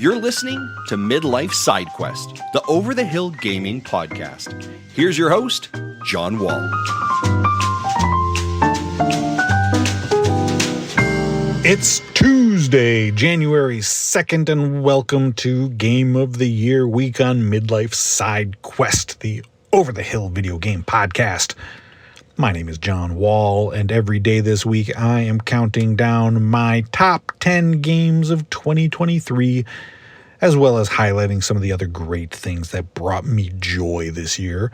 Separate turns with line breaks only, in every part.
You're listening to Midlife Side Quest, the Over the Hill Gaming Podcast. Here's your host, John Wall.
It's Tuesday, January 2nd, and welcome to Game of the Year week on Midlife Side Quest, the Over the Hill video game podcast. My name is John Wall, and every day this week I am counting down my top 10 games of 2023, as well as highlighting some of the other great things that brought me joy this year.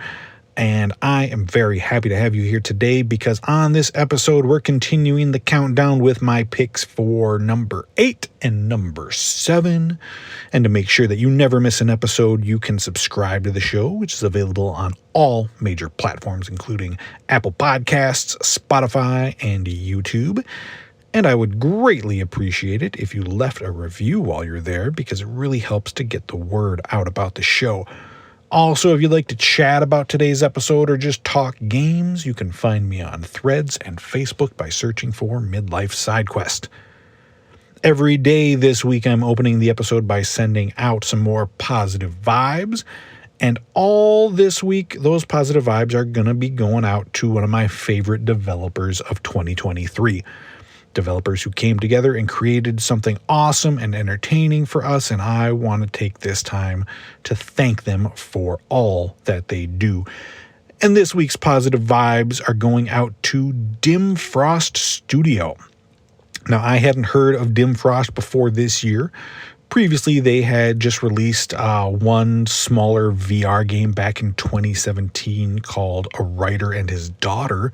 And I am very happy to have you here today because on this episode, we're continuing the countdown with my picks for number 8 and number 7. And to make sure that you never miss an episode, you can subscribe to the show, which is available on all major platforms, including Apple Podcasts, Spotify, and YouTube. And I would greatly appreciate it if you left a review while you're there because it really helps to get the word out about the show. Also, if you'd like to chat about today's episode or just talk games, you can find me on Threads and Facebook by searching for Midlife Side Quest. Every day this week, I'm opening the episode by sending out some more positive vibes. And all this week, those positive vibes are going to be going out to one of my favorite developers of 2023. Developers who came together and created something awesome and entertaining for us, and I want to take this time to thank them for all that they do. And this week's positive vibes are going out to Dim Frost Studio. Now, I hadn't heard of Dim Frost before this year. Previously, they had just released one smaller VR game back in 2017 called A Writer and His Daughter.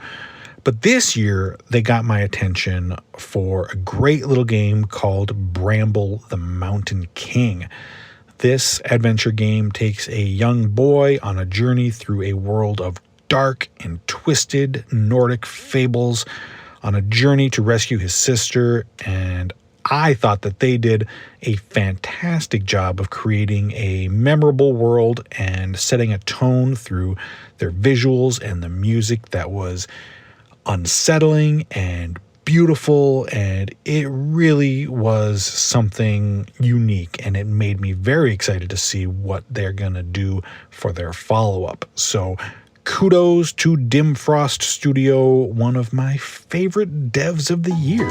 But this year, they got my attention for a great little game called Bramble the Mountain King. This adventure game takes a young boy on a journey through a world of dark and twisted Nordic fables on a journey to rescue his sister, and I thought that they did a fantastic job of creating a memorable world and setting a tone through their visuals and the music that was unsettling and beautiful, and it really was something unique, and it made me very excited to see what they're gonna do for their follow-up. So kudos to Dim Frost Studio, one of my favorite devs of the year.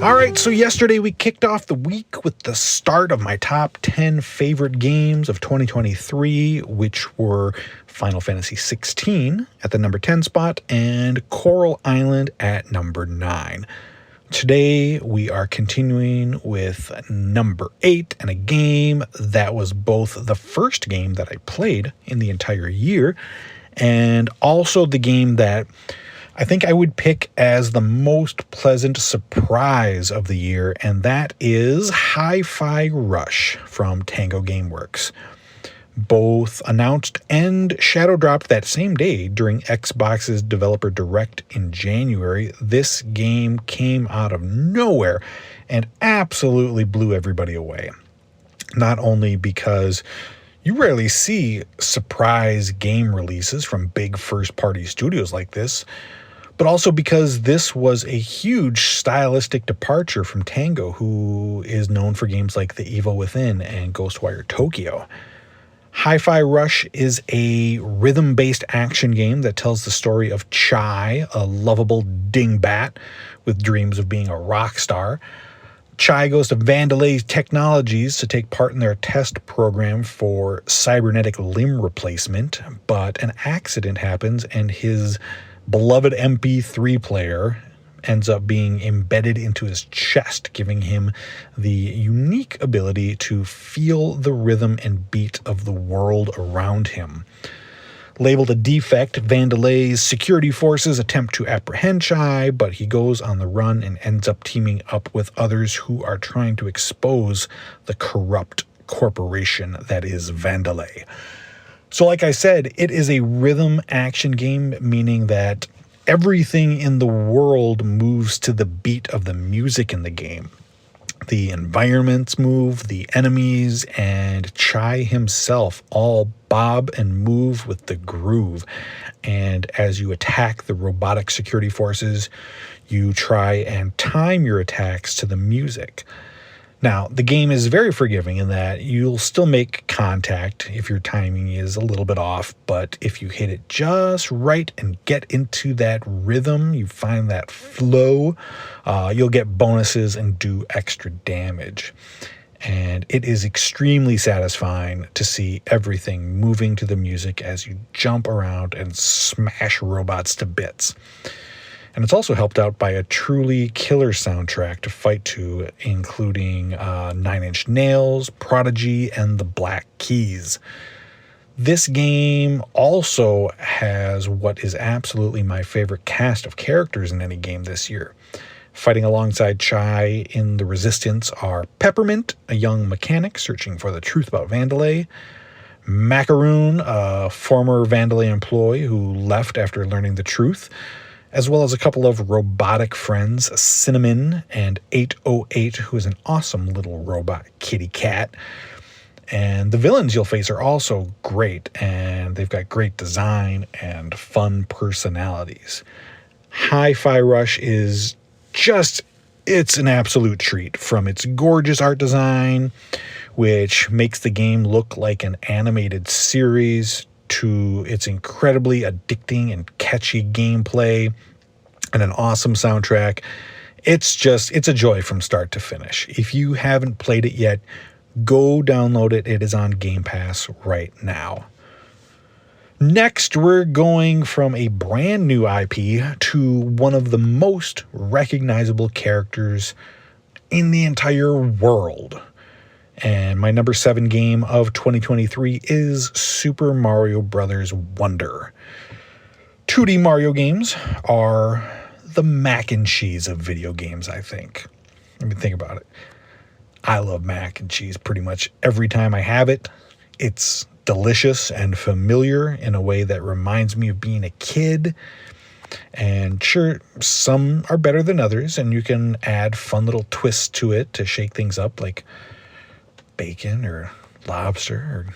All right, so yesterday we kicked off the week with the start of my top 10 favorite games of 2023, which were Final Fantasy XVI at the number 10 spot and Coral Island at number 9. Today we are continuing with number 8 and a game that was both the first game that I played in the entire year and also the game that I think I would pick as the most pleasant surprise of the year, and that is Hi-Fi Rush from Tango Gameworks. Both announced and shadow dropped that same day during Xbox's Developer Direct in January. This game came out of nowhere and absolutely blew everybody away. Not only because you rarely see surprise game releases from big first-party studios like this, but also because this was a huge stylistic departure from Tango, who is known for games like The Evil Within and Ghostwire Tokyo. Hi-Fi Rush is a rhythm-based action game that tells the story of Chai, a lovable dingbat with dreams of being a rock star. Chai goes to Vandelay Technologies to take part in their test program for cybernetic limb replacement, but an accident happens and his beloved MP3 player ends up being embedded into his chest, giving him the unique ability to feel the rhythm and beat of the world around him. Labeled a defect, Vandelay's security forces attempt to apprehend Chai, but he goes on the run and ends up teaming up with others who are trying to expose the corrupt corporation that is Vandelay. So like I said, it is a rhythm action game, meaning that everything in the world moves to the beat of the music in the game. The environments move, the enemies, and Chai himself all bob and move with the groove. And as you attack the robotic security forces, you try and time your attacks to the music. Now, the game is very forgiving in that you'll still make contact if your timing is a little bit off, but if you hit it just right and get into that rhythm, you find that flow, you'll get bonuses and do extra damage. And it is extremely satisfying to see everything moving to the music as you jump around and smash robots to bits. And it's also helped out by a truly killer soundtrack to fight to, including Nine Inch Nails, Prodigy, and the Black Keys. This game also has what is absolutely my favorite cast of characters in any game this year. Fighting alongside Chai in the Resistance are Peppermint, a young mechanic searching for the truth about Vandelay, Macaroon, a former Vandelay employee who left after learning the truth, as well as a couple of robotic friends, Cinnamon and 808, who is an awesome little robot kitty cat. And the villains you'll face are also great, and they've got great design and fun personalities. Hi-Fi Rush is it's an absolute treat, from its gorgeous art design, which makes the game look like an animated series, to its incredibly addicting and catchy gameplay and an awesome soundtrack. It's a joy from start to finish. If you haven't played it yet, go download it. It is on Game Pass right now. Next, we're going from a brand new IP to one of the most recognizable characters in the entire world. And my number 7 game of 2023 is Super Mario Bros. Wonder. 2D Mario games are the mac and cheese of video games, I think. I mean, think about it. I love mac and cheese pretty much every time I have it. It's delicious and familiar in a way that reminds me of being a kid. And sure, some are better than others, and you can add fun little twists to it to shake things up, like bacon or lobster or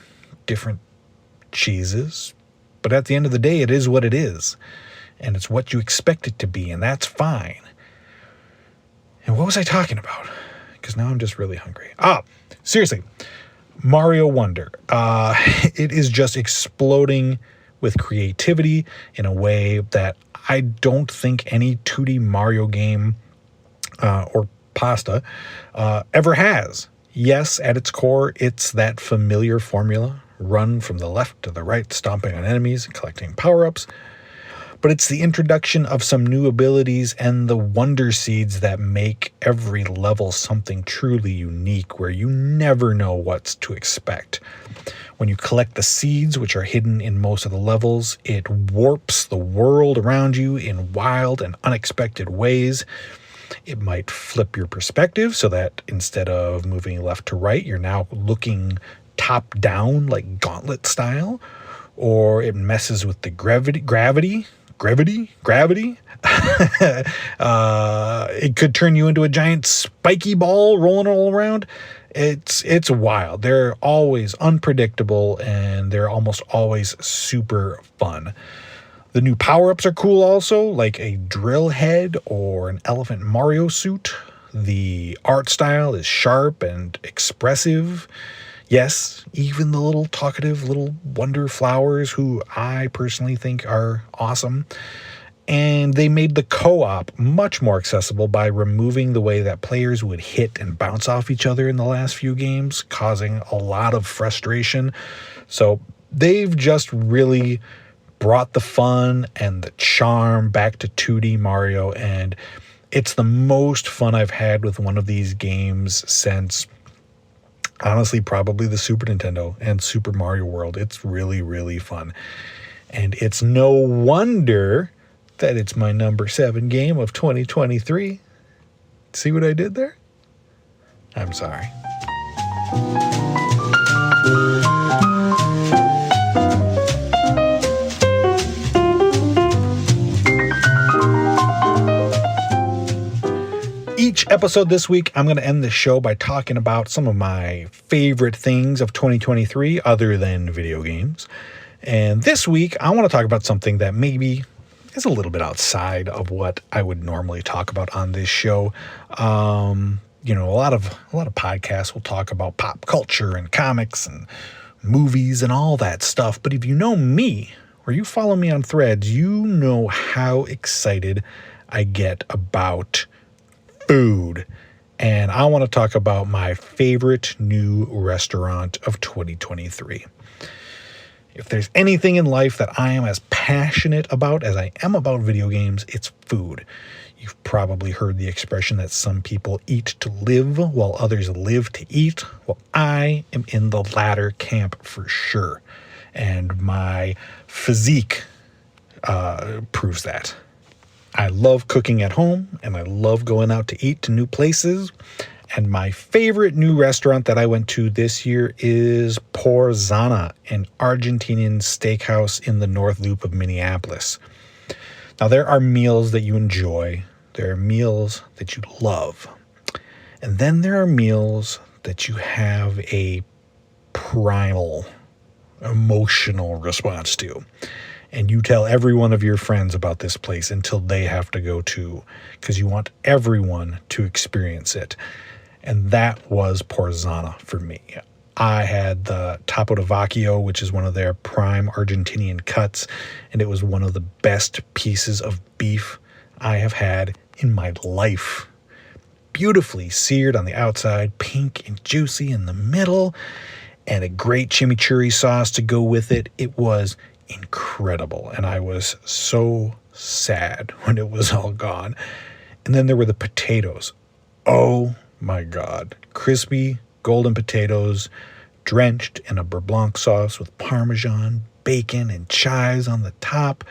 different cheeses. But at the end of the day, it is what it is. And it's what you expect it to be, and that's fine. And what was I talking about? Because now I'm just really hungry. Seriously. Mario Wonder. It is just exploding with creativity in a way that I don't think any 2D Mario game or pasta ever has. Yes, at its core, it's that familiar formula. Run from the left to the right, stomping on enemies and collecting power-ups. But it's the introduction of some new abilities and the wonder seeds that make every level something truly unique, where you never know what to expect. When you collect the seeds, which are hidden in most of the levels, it warps the world around you in wild and unexpected ways. It might flip your perspective so that instead of moving left to right, you're now looking top down, like gauntlet style. Or it messes with the gravity. It could turn you into a giant spiky ball rolling all around. It's wild. They're always unpredictable, and they're almost always super fun. The new power-ups are cool also, like a drill head or an Elephant Mario suit. The art style is sharp and expressive. Yes, even the little talkative little wonder flowers, who I personally think are awesome. And they made the co-op much more accessible by removing the way that players would hit and bounce off each other in the last few games, causing a lot of frustration. So they've just really brought the fun and the charm back to 2D Mario, and it's the most fun I've had with one of these games since, honestly, probably the Super Nintendo and Super Mario World. It's really, really fun. And it's no wonder that it's my number 7 game of 2023. See what I did there? I'm sorry. Each episode this week, I'm going to end the show by talking about some of my favorite things of 2023 other than video games. And this week, I want to talk about something that maybe is a little bit outside of what I would normally talk about on this show. A lot of podcasts will talk about pop culture and comics and movies and all that stuff. But if you know me or you follow me on Threads, you know how excited I get about food. And I want to talk about my favorite new restaurant of 2023. If there's anything in life that I am as passionate about as I am about video games, it's food. You've probably heard the expression that some people eat to live while others live to eat. Well, I am in the latter camp for sure. And my physique proves that. I love cooking at home, and I love going out to eat to new places. And my favorite new restaurant that I went to this year is Porzana, an Argentinian steakhouse in the North Loop of Minneapolis. Now, there are meals that you enjoy. There are meals that you love. And then there are meals that you have a primal, emotional response to. And you tell every one of your friends about this place until they have to go too, because you want everyone to experience it. And that was Porzana for me. I had the Tapo de Vacchio, which is one of their prime Argentinian cuts, and it was one of the best pieces of beef I have had in my life. Beautifully seared on the outside, pink and juicy in the middle, and a great chimichurri sauce to go with it. It was incredible, and I was so sad when it was all gone. And then there were the potatoes. Oh my God. Crispy golden potatoes drenched in a beurre blanc sauce with Parmesan, bacon, and chives on the top.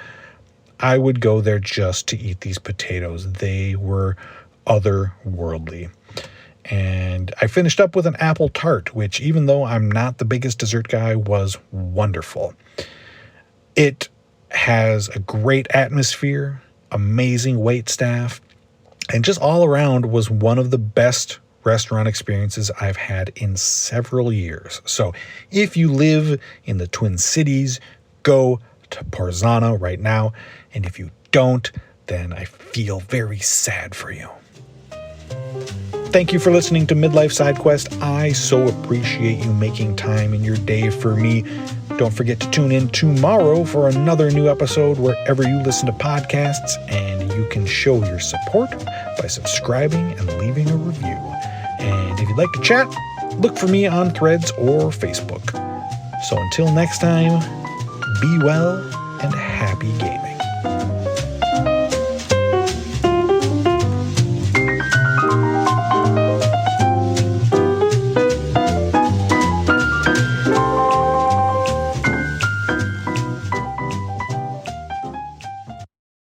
I would go there just to eat these potatoes. They were otherworldly. And I finished up with an apple tart, which, even though I'm not the biggest dessert guy, was wonderful. It has a great atmosphere, amazing wait staff, and just all around was one of the best restaurant experiences I've had in several years. So if you live in the Twin Cities, go to Porzana right now. And if you don't, then I feel very sad for you. Thank you for listening to Midlife Side Quest. I so appreciate you making time in your day for me. Don't forget to tune in tomorrow for another new episode wherever you listen to podcasts, and you can show your support by subscribing and leaving a review. And if you'd like to chat, look for me on Threads or Facebook. So until next time, be well and happy.